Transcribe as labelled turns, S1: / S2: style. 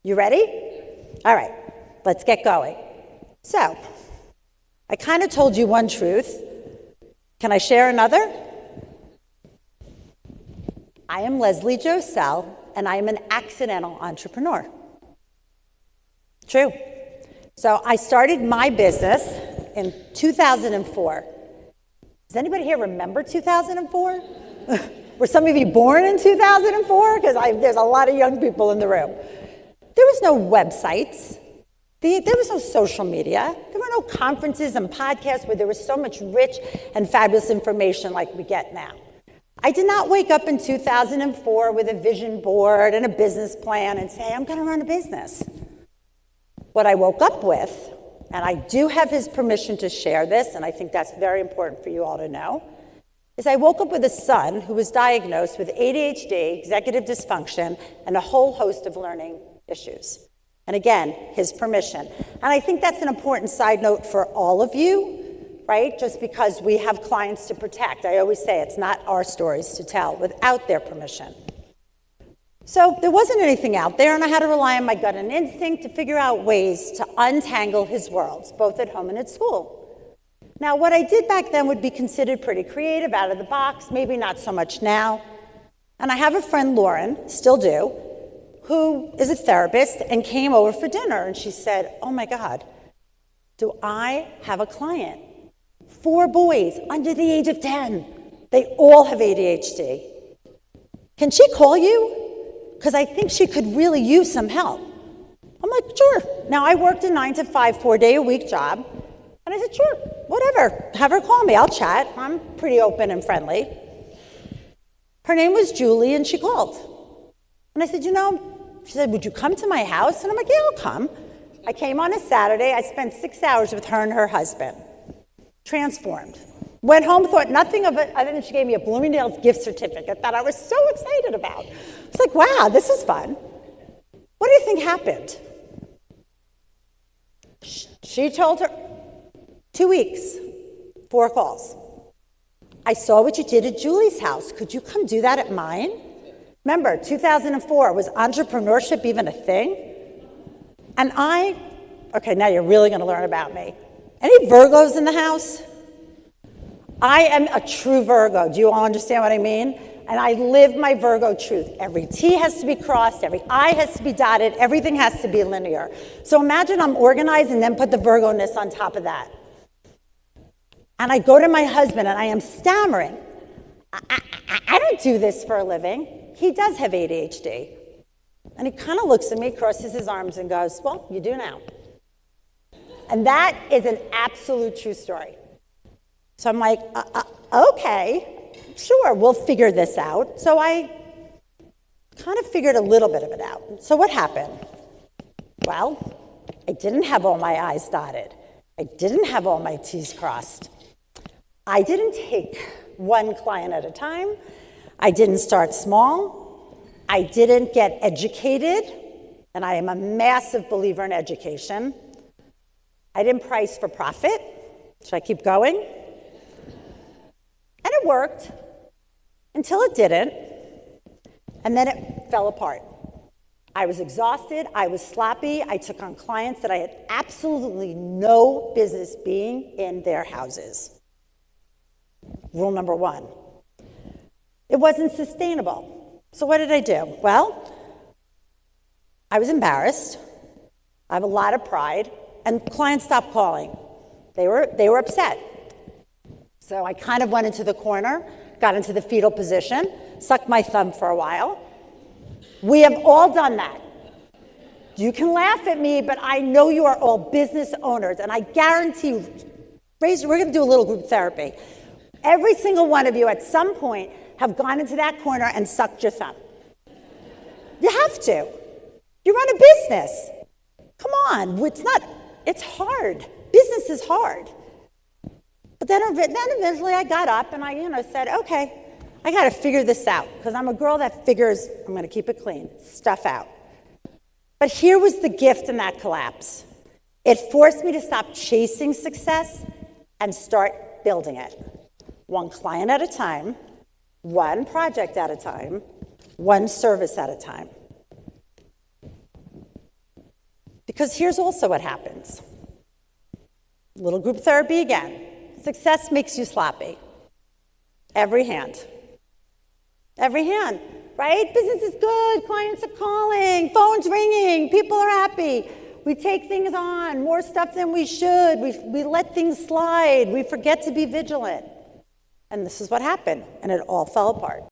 S1: You ready? All right, let's get going. So, I kind of told you one truth. Can I share another? I am Leslie Josel, and I am an accidental entrepreneur. True. So I started my business in 2004. Does anybody here remember 2004? Were some of you born in 2004? Because there's a lot of young people in the room. There was no websites. There was no social media. There were no conferences and podcasts where there was so much rich and fabulous information like we get now. I did not wake up in 2004 with a vision board and a business plan and say, I'm going to run a business. What I woke up with, and I do have his permission to share this, and I think that's very important for you all to know, is I woke up with a son who was diagnosed with ADHD, executive dysfunction, and a whole host of learning issues. And again, his permission. And I think that's an important side note for all of you, right? Just because we have clients to protect. I always say it's not our stories to tell without their permission. So there wasn't anything out there, and I had to rely on my gut and instinct to figure out ways to untangle his worlds, both at home and at school. Now, what I did back then would be considered pretty creative, out of the box, maybe not so much now. And I have a friend, Lauren, still do, who is a therapist and came over for dinner, and she said, oh my God, do I have a client? 4 boys under the age of 10. They all have ADHD. Can she call you? Because I think she could really use some help. I'm like, sure. Now, I worked a 9 to 5, 4-day-a-week job, and I said, sure, whatever. Have her call me. I'll chat. I'm pretty open and friendly. Her name was Julie, and she called. And I said, she said, would you come to my house? And I'm like, yeah, I'll come. I came on a Saturday. I spent 6 hours with her and her husband. Transformed. Went home, thought nothing of it, other than she gave me a Bloomingdale's gift certificate that I was so excited about. I was like, wow, this is fun. What do you think happened? She told her, 2 weeks, 4 calls. I saw what you did at Julie's house. Could you come do that at mine? Remember, 2004, was entrepreneurship even a thing? And okay, now you're really going to learn about me. Any Virgos in the house? I am a true Virgo. Do you all understand what I mean? And I live my Virgo truth. Every T has to be crossed, every I has to be dotted, everything has to be linear. So imagine I'm organized and then put the Virgo-ness on top of that. And I go to my husband and I am stammering. I don't do this for a living. He does have ADHD. And he kind of looks at me, crosses his arms and goes, well, you do now. And that is an absolute true story. So I'm like, okay, sure, we'll figure this out. So I kind of figured a little bit of it out. So what happened? Well, I didn't have all my I's dotted. I didn't have all my T's crossed. I didn't take one client at a time. I didn't start small. I didn't get educated, and I am a massive believer in education. I didn't price for profit. Should I keep going? And it worked until it didn't, and then it fell apart. I was exhausted, I was sloppy, I took on clients that I had absolutely no business being in their houses. Rule number 1. It wasn't sustainable. So what did I do? Well, I was embarrassed. I have a lot of pride, and clients stopped calling. They were upset. So I kind of went into the corner, got into the fetal position, sucked my thumb for a while. We have all done that. You can laugh at me, but I know you are all business owners, and I guarantee, we're going to do a little group therapy. Every single one of you at some point have gone into that corner and sucked your thumb. You have to. You run a business. Come on, it's hard. Business is hard. But then eventually I got up and I said, okay, I got to figure this out, because I'm a girl that figures, I'm going to keep it clean, stuff out. But here was the gift in that collapse. It forced me to stop chasing success and start building it. One client at a time, one project at a time, one service at a time. Because here's also what happens. Little group therapy again. Success makes you sloppy. Every hand. Every hand, right? Business is good, clients are calling, phone's ringing, people are happy. We take things on, more stuff than we should. We let things slide. We forget to be vigilant. And this is what happened, and it all fell apart.